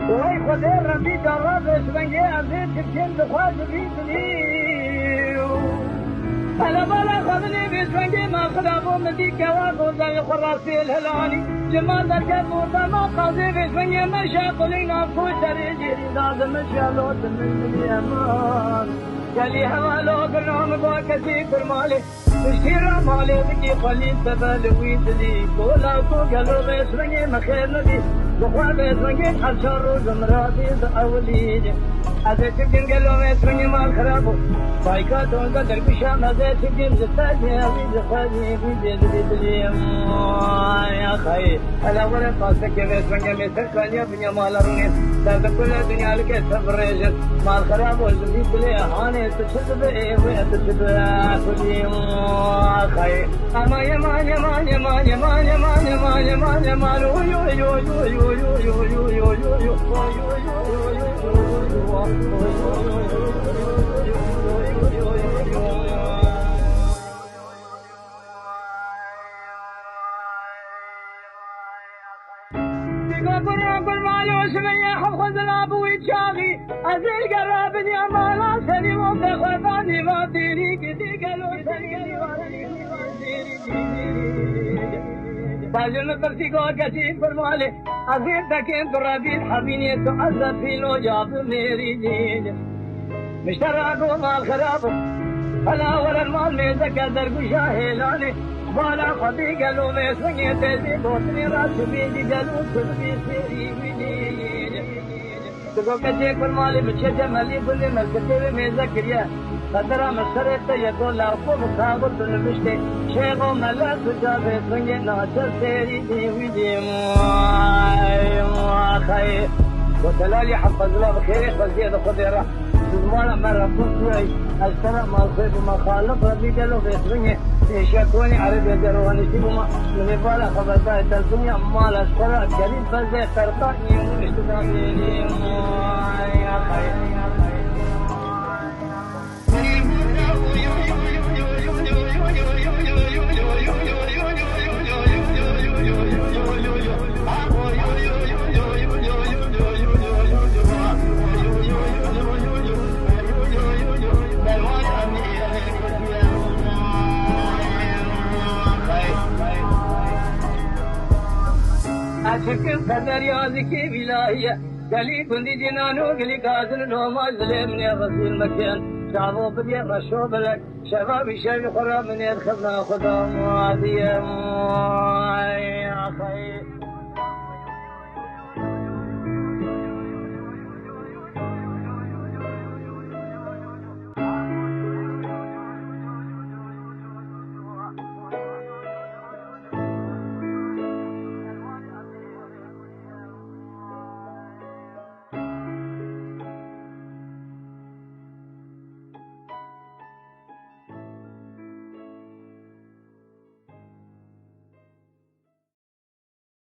وای خدا ربی جراب اسمنگی ازی چکیم دخواه بیدنیو هلا بالا خدني بيسوانجي ما خرابو مدي كواكو زي خراسي الهلالي جمال درجة موتا ما قاضي بيسوانجي مشاقلين أفو شريجي لازم مشالوت من اليمان قالي هوالو كلهم بوكسي كرمالي تشتيرا مالي بكي خليل تبال ويدلي كولا كو قالو بيسوانجي مخير نبي بخوا بيسوانجي حشر وزمراتي دعولي هذا تبين قالوا بيسوانجي ما خرابو بايكا تونكا دربشا مزي تبين زفاجي أبي زفاجي بيجي دليم يا خي هلا ولا قاسك بيسوانجي ميسر كاليا بنيا مالاروني درد كل الدنيا لك تفرجت مال خراب وزمي بلي هاني تشد بي وتشد كل خي اما يما يما يما يما يما يما يما يما يو يو يو يو يو يو يو يو يو يو قل مالوش من يحفظ الابوي تشاغي ازيل قرابن يا مالا سني وفخباني ما ديري كدي قالوا سني ما ديري باجن ترسي کو كتي فرمالي ازيل دكين ترابي حبيني تعذب في لو جاب ميري جيد مشتراكو مال خراب هلا ولا المال ميزك درب شاهلاني وانا خدي قالوا مسني تزي بوتني راس بيجي قالوا سبي سيري بيجي تقول كتير فرمالي بتشجع مالي كل مسكتي مذكريا قدر مسرت يقول لاكو مخابر تلبشتي شيخ ملا تجاب سني ناصر سيري بيجي ما خير وتلالي حفظ الله بخير فزيد خضيره زمانه مرة كنت أشترى ما الخير وما خالف ربي قالوا في سنية يشكوني عربي جرواني سيبما من يفعل خبرتها تلسنية مال أشترى قريب فزي ترقاني واشتغاني يا خير أشكل قدر يازكي بلاهية قالي كندي جنانو قالي قاسل نوما زلم من رسول مكان شعبو بدي مشروب لك شبابي شبي خراب من يدخلنا خدا معادية يا خير